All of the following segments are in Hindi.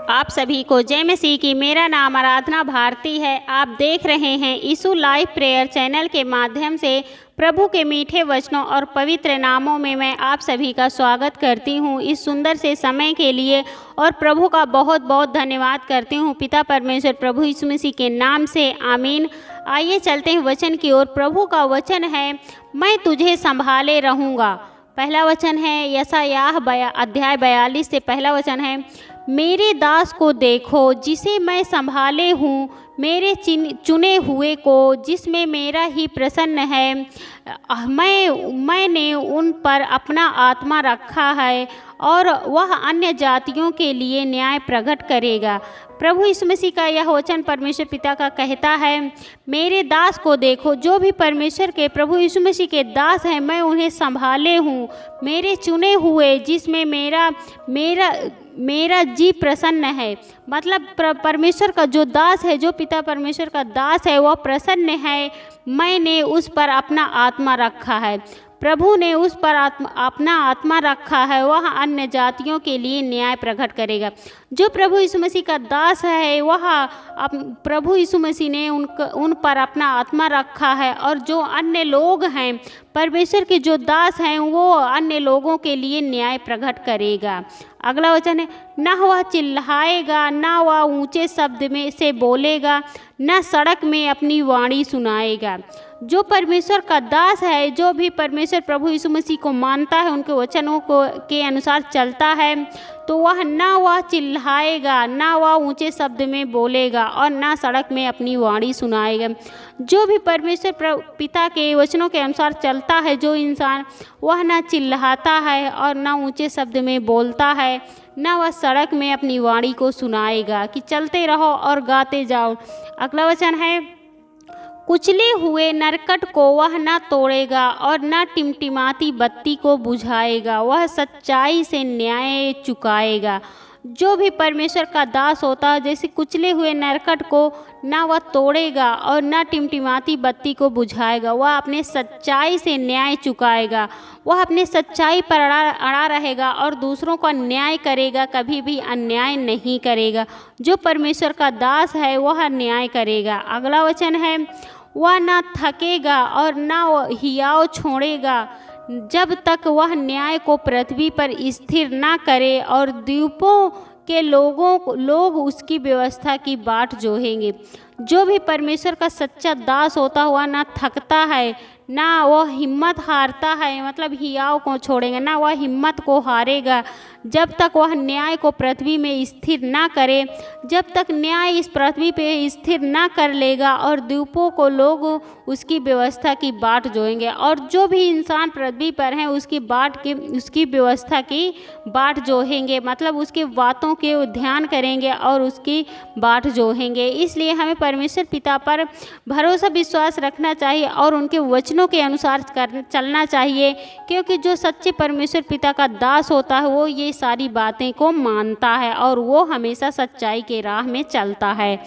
आप सभी को जय मसीह की। मेरा नाम आराधना भारती है। आप देख रहे हैं यीशु लाइव प्रेयर चैनल के माध्यम से प्रभु के मीठे वचनों और पवित्र नामों में मैं आप सभी का स्वागत करती हूं इस सुंदर से समय के लिए, और प्रभु का बहुत बहुत धन्यवाद करती हूं पिता परमेश्वर प्रभु यीशु मसीह के नाम से, आमीन। आइए चलते हैं वचन की ओर। प्रभु का वचन है, मैं तुझे संभाले रहूँगा। पहला वचन है यशायाह अध्याय 42 से पहला वचन है, मेरे दास को देखो जिसे मैं संभाले हूँ, मेरे चुने हुए को जिसमें मेरा ही प्रसन्न है। मैंने उन पर अपना आत्मा रखा है और वह अन्य जातियों के लिए न्याय प्रकट करेगा। प्रभु यीशु मसीह का यह वचन परमेश्वर पिता का कहता है, मेरे दास को देखो। जो भी परमेश्वर के प्रभु यीशु मसीह के दास हैं, मैं उन्हें संभाले हूँ, मेरे चुने हुए जिसमें मेरा जी प्रसन्न है। मतलब परमेश्वर का जो दास है, जो पिता परमेश्वर का दास है, वह प्रसन्न है। मैंने उस पर अपना आत्मा रखा है। प्रभु ने उस पर अपना आत्मा रखा है, वह अन्य जातियों के लिए न्याय प्रकट करेगा। जो प्रभु यीशु मसीह का दास है, वह प्रभु यीशु मसीह ने उन पर अपना आत्मा रखा है, और जो अन्य लोग हैं, परमेश्वर के जो दास हैं, वो अन्य लोगों के लिए न्याय प्रकट करेगा। अगला वचन है, न वह चिल्लाएगा, न वह ऊंचे शब्द में से बोलेगा, न सड़क में अपनी वाणी सुनाएगा। जो परमेश्वर का दास है, जो भी परमेश्वर प्रभु यीशु मसीह को मानता है, उनके वचनों के अनुसार चलता है, तो वह चिल्लाएगा, न वह ऊंचे शब्द में बोलेगा, और न सड़क में अपनी वाणी सुनाएगा। जो भी परमेश्वर पिता के वचनों के अनुसार चलता है, जो इंसान, वह न चिल्लाता है और न ऊंचे शब्द में बोलता है, न वह सड़क में अपनी वाणी को सुनाएगा कि चलते रहो और गाते जाओ। अगला वचन है, कुचले हुए नरकट को वह न तोड़ेगा और न टिमटिमाती बत्ती को बुझाएगा, वह सच्चाई से न्याय चुकाएगा। जो भी परमेश्वर का दास होता है, जैसे कुचले हुए नरकट को न वह तोड़ेगा और न टिमटिमाती बत्ती को बुझाएगा, वह अपने सच्चाई से न्याय चुकाएगा। वह अपने सच्चाई पर अड़ा रहेगा और दूसरों का न्याय करेगा, कभी भी अन्याय नहीं करेगा। जो परमेश्वर का दास है, वह न्याय करेगा। अगला वचन है, वह न थकेगा और न हियाव छोड़ेगा जब तक वह न्याय को पृथ्वी पर स्थिर न करे, और द्वीपों के लोग उसकी व्यवस्था की बाट जोहेंगे। जो भी परमेश्वर का सच्चा दास होता हुआ न थकता है, ना वह हिम्मत हारता है, मतलब हियाव को छोड़ेगा, ना वह हिम्मत को हारेगा, जब तक वह न्याय को पृथ्वी में स्थिर ना करे। जब तक न्याय इस पृथ्वी पे स्थिर ना कर लेगा, और द्वीपों को लोग उसकी व्यवस्था की बाट जोएंगे। और जो भी इंसान पृथ्वी पर हैं, उसकी व्यवस्था की बाट जोहेंगे, मतलब उसकी बातों के ध्यान करेंगे और उसकी बाट जोहेंगे। इसलिए हमें परमेश्वर पिता पर भरोसा विश्वास रखना चाहिए और उनके वचनों के अनुसार चलना चाहिए, क्योंकि जो सच्चे परमेश्वर पिता का दास होता है, वो ये सारी बातें को मानता है और वो हमेशा सच्चाई के राह में चलता है।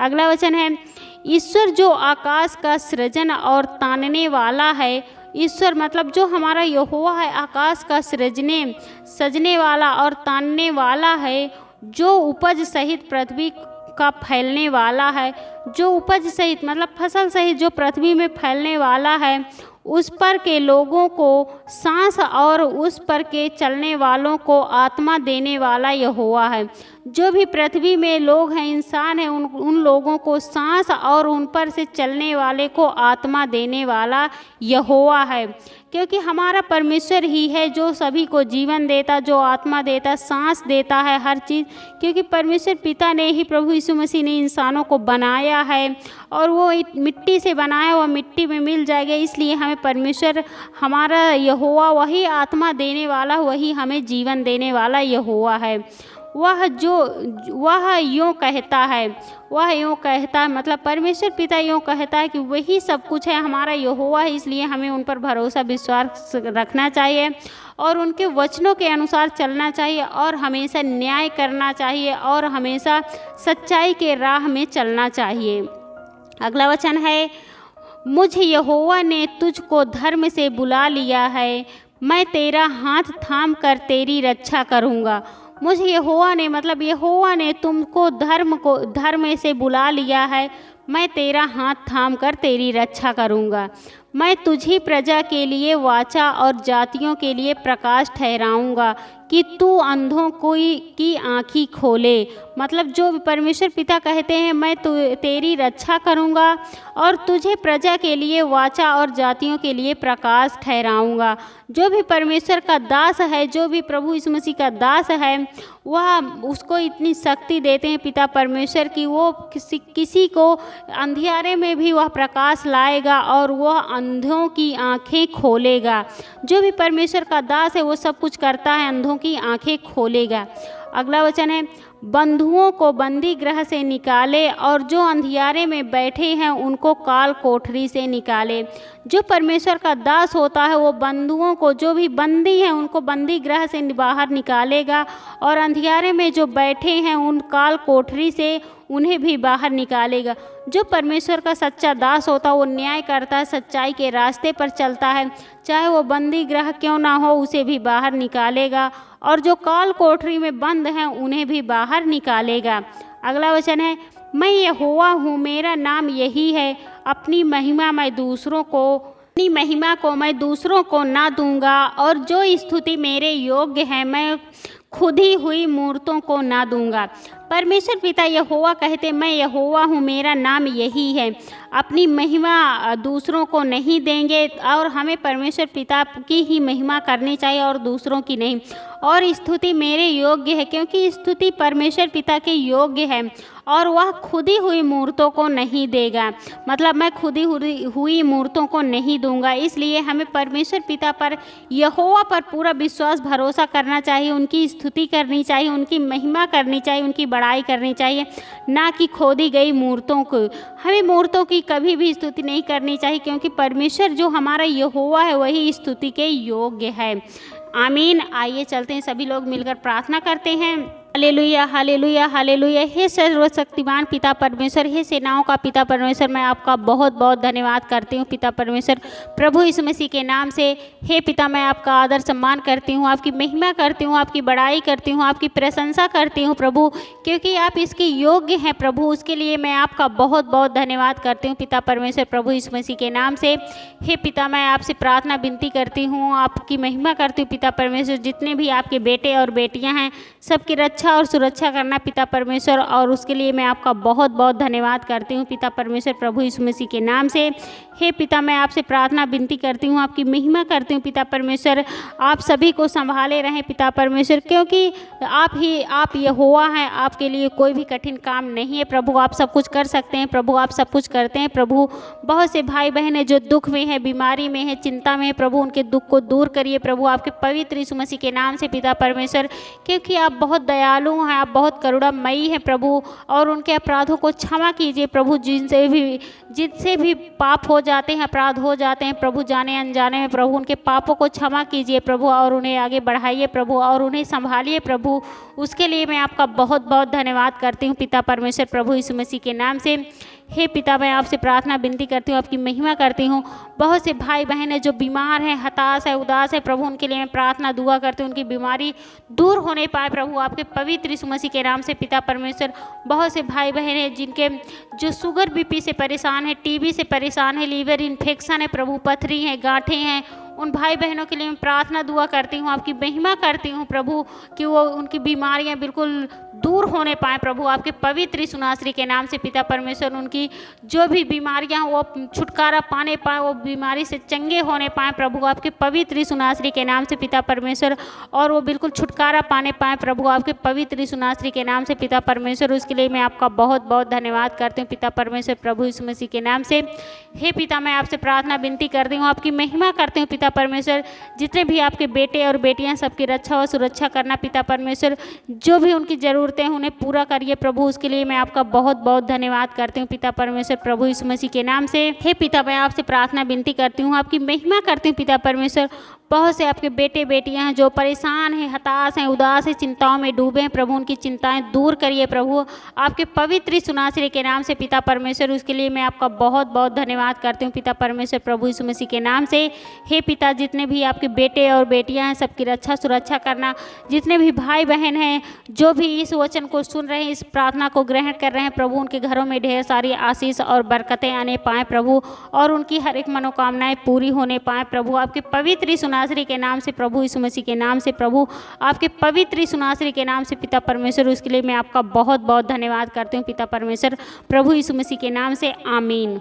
अगला वचन है, ईश्वर जो आकाश का सृजन और तानने वाला है। ईश्वर मतलब जो हमारा यहोवा है, आकाश का सजने वाला और तानने वाला है, जो उपज सहित पृथ्वी का फैलने वाला है। जो उपज सहित मतलब फसल सहित जो पृथ्वी में फैलने वाला है, उस पर के लोगों को सांस और उस पर के चलने वालों को आत्मा देने वाला यहोवा है। जो भी पृथ्वी में लोग हैं, इंसान हैं, उन लोगों को सांस और उन पर से चलने वाले को आत्मा देने वाला यहोवा है। क्योंकि हमारा परमेश्वर ही है जो सभी को जीवन देता, जो आत्मा देता, सांस देता है, हर चीज़। क्योंकि परमेश्वर पिता ने ही, प्रभु यीशु मसीह ने इंसानों को बनाया है, और वो मिट्टी से बनाया हुआ मिट्टी में मिल जाएगा। इसलिए हमें परमेश्वर, हमारा यहोवा, वही आत्मा देने वाला, वही हमें जीवन देने वाला यहोवा है। वह यूँ कहता है, मतलब परमेश्वर पिता यूँ कहता है कि वही सब कुछ है, हमारा यहोवा है। इसलिए हमें उन पर भरोसा विश्वास रखना चाहिए और उनके वचनों के अनुसार चलना चाहिए, और हमेशा न्याय करना चाहिए, और हमेशा सच्चाई के राह में चलना चाहिए। अगला वचन है, मुझ यहोवा ने तुझको धर्म से बुला लिया है, मैं तेरा हाथ थाम कर तेरी रक्षा करूँगा। मुझे यहोवा ने तुमको धर्म से बुला लिया है। मैं तेरा हाथ थाम कर तेरी रक्षा करूँगा। मैं तुझी प्रजा के लिए वाचा और जातियों के लिए प्रकाश ठहराऊँगा कि तू अंधों की आँखें खोले। मतलब जो परमेश्वर पिता कहते हैं, मैं तेरी रक्षा करूँगा और तुझे प्रजा के लिए वाचा और जातियों के लिए प्रकाश ठहराऊँगा। जो भी परमेश्वर का दास है, जो भी प्रभु यीशु मसीह का दास है, वह उसको इतनी शक्ति देते हैं पिता परमेश्वर की वो किसी को अंधियारे में भी वह प्रकाश लाएगा और वह अंधों की आँखें खोलेगा। जो भी परमेश्वर का दास है वो सब कुछ करता है, अंधों की आँखें खोलेगा। अगला वचन है, बंधुओं को बंदी गृह से निकाले और जो अंधियारे में बैठे हैं उनको काल कोठरी से निकाले। जो परमेश्वर का दास होता है वो बंधुओं को, जो भी बंदी हैं उनको बंदी गृह से बाहर निकालेगा और अंधियारे में जो बैठे हैं उन काल कोठरी से उन्हें भी बाहर निकालेगा। जो परमेश्वर का सच्चा दास होता है वो न्याय करता है, सच्चाई के रास्ते पर चलता है, चाहे वो बंदी गृह क्यों ना हो उसे भी बाहर निकालेगा और जो काल कोठरी में बंद हैं उन्हें भी बाहर निकालेगा। अगला वचन है, मैं यहोवा हूँ, मेरा नाम यही है, अपनी महिमा को मैं दूसरों को ना दूंगा और जो स्तुति मेरे योग्य है मैं खुदी हुई मूर्तों को ना दूंगा। परमेश्वर पिता यहोवा कहते, मैं यहोवा हूँ, मेरा नाम यही है, अपनी महिमा दूसरों को नहीं देंगे और हमें परमेश्वर पिता की ही महिमा करनी चाहिए और दूसरों की नहीं। और स्तुति मेरे योग्य है, क्योंकि स्तुति परमेश्वर पिता के योग्य है और वह खुदी हुई मूर्तों को नहीं देगा। मतलब मैं खुदी हुई मूर्तों को नहीं दूंगा। इसलिए हमें परमेश्वर पिता पर, यहोवा पर पूरा विश्वास भरोसा करना चाहिए, उनकी स्तुति करनी चाहिए, उनकी महिमा करनी चाहिए, उनकी बड़ाई करनी चाहिए, ना कि खोदी गई मूर्तों को। हमें मूर्तों की कभी भी स्तुति नहीं करनी चाहिए, क्योंकि परमेश्वर जो हमारा यहोवा है वही स्तुति के योग्य है। आमीन। आइए चलते हैं, सभी लोग मिलकर प्रार्थना करते हैं। Hallelujah, hallelujah, hallelujah. हे सर्वशक्तिमान पिता परमेश्वर, हे सेनाओं का पिता परमेश्वर, मैं आपका बहुत बहुत धन्यवाद करती हूँ पिता परमेश्वर, प्रभु यीशु मसीह के नाम से। हे पिता, मैं आपका आदर सम्मान करती हूँ, आपकी महिमा करती हूँ, आपकी बड़ाई करती हूँ, आपकी प्रशंसा करती हूँ प्रभु, क्योंकि आप इसके योग्य हैं प्रभु। उसके लिए मैं आपका बहुत बहुत धन्यवाद करती हूँ पिता परमेश्वर, प्रभु यीशु मसीह के नाम से। हे पिता, मैं आपसे प्रार्थना विनती करती हूँ, आपकी महिमा करती हूँ पिता परमेश्वर। जितने भी आपके बेटे और बेटियाँ हैं सबकी रक्षा और सुरक्षा करना पिता परमेश्वर, और उसके लिए मैं आपका बहुत बहुत धन्यवाद करती हूँ पिता परमेश्वर, प्रभु यीशु मसीह के नाम से। हे पिता, मैं आपसे प्रार्थना विनती करती हूँ, आपकी महिमा करती हूँ पिता परमेश्वर। आप सभी को संभाले रहें पिता परमेश्वर, क्योंकि आप यहोवा हैं, आपके लिए कोई भी कठिन काम नहीं है प्रभु। आप सब कुछ कर सकते हैं प्रभु, आप सब कुछ करते हैं प्रभु। बहुत से भाई बहन हैं जो दुख में है, बीमारी में है, चिंता में है प्रभु, उनके दुख को दूर करिए प्रभु, आपके पवित्र यीशु मसीह के नाम से पिता परमेश्वर, क्योंकि आप बहुत दयालु हैं, आप बहुत करुणामयी हैं प्रभु, और उनके अपराधों को क्षमा कीजिए प्रभु। जिनसे भी पाप हो जाते हैं, अपराध हो जाते हैं प्रभु, जाने अनजाने में प्रभु, उनके पापों को क्षमा कीजिए प्रभु, और उन्हें आगे बढ़ाइए प्रभु, और उन्हें संभालिए प्रभु। उसके लिए मैं आपका बहुत बहुत धन्यवाद करती हूँ पिता परमेश्वर, प्रभु यीशु मसीह के नाम से। हे पिता, मैं आपसे प्रार्थना विनती करती हूँ, आपकी महिमा करती हूँ। बहुत से भाई बहन हैं जो बीमार हैं, हताश है, उदास है प्रभु, उनके लिए मैं प्रार्थना दुआ करती हूँ, उनकी बीमारी दूर होने पाए प्रभु, आपके पवित्र यीशु मसीह के नाम से पिता परमेश्वर। बहुत से भाई बहन हैं जिनके जो शुगर बीपी से परेशान है, टीबी से परेशान है, लीवर इन्फेक्शन है प्रभु, पथरी है, गांठें हैं, उन भाई बहनों के लिए मैं प्रार्थना दुआ करती हूँ, आपकी महिमा करती हूँ प्रभु, कि वो उनकी बीमारियाँ बिल्कुल दूर होने पाए प्रभु, आपके पवित्र यीशु नासरी के नाम से पिता परमेश्वर। उनकी जो भी बीमारियाँ वो छुटकारा पाने पाए, वो बीमारी से चंगे होने पाए प्रभु, आपके पवित्र यीशु नासरी के नाम से पिता परमेश्वर, और वो बिल्कुल छुटकारा पाने पाए प्रभु, आपके पवित्र यीशु नासरी के नाम से पिता परमेश्वर। उसके लिए मैं आपका बहुत बहुत धन्यवाद करती हूँ पिता परमेश्वर, प्रभु यीशु मसीह के नाम से। हे पिता, मैं आपसे प्रार्थना विनती करती हूँ, आपकी महिमा करती हूँ पिता परमेश्वर। जितने भी आपके बेटे और बेटियाँ, सबकी रक्षा और सुरक्षा करना पिता परमेश्वर, जो भी उनकी जरूरत ज़रूरतें हैं उन्हें पूरा करिए प्रभु, उसके लिए मैं आपका बहुत बहुत धन्यवाद करती हूँ पिता परमेश्वर प्रभु यीशु मसीह के नाम से। हे पिता, मैं आपसे प्रार्थना विनती करती हूँ, आपकी महिमा करती हूँ पिता परमेश्वर। बहुत से आपके बेटे बेटियां हैं जो परेशान हैं, हताश हैं, उदास हैं, चिंताओं में डूबे हैं प्रभु, उनकी चिंताएं दूर करिए प्रभु, आपके पवित्र सुनाश्री के नाम से पिता परमेश्वर। उसके लिए मैं आपका बहुत बहुत धन्यवाद करती हूँ पिता परमेश्वर प्रभु यीशु मसीह के नाम से। हे पिता, जितने भी आपके बेटे और बेटियां हैं सबकी रक्षा सुरक्षा करना, जितने भी भाई बहन हैं जो भी इस वचन को सुन रहे हैं, इस प्रार्थना को ग्रहण कर रहे हैं प्रभु, उनके घरों में ढेर सारी आशीष और बरकतें आने पाएँ प्रभु, और उनकी हर एक मनोकामनाएं पूरी होने पाएँ प्रभु, आपके पवित्र सुनाश्री के नाम से प्रभु यीशु मसीह के नाम से प्रभु, आपके पवित्र सुनाश्री के नाम से पिता परमेश्वर। उसके लिए मैं आपका बहुत बहुत धन्यवाद करती हूँ पिता परमेश्वर प्रभु यीशु मसीह के नाम से, आमीन।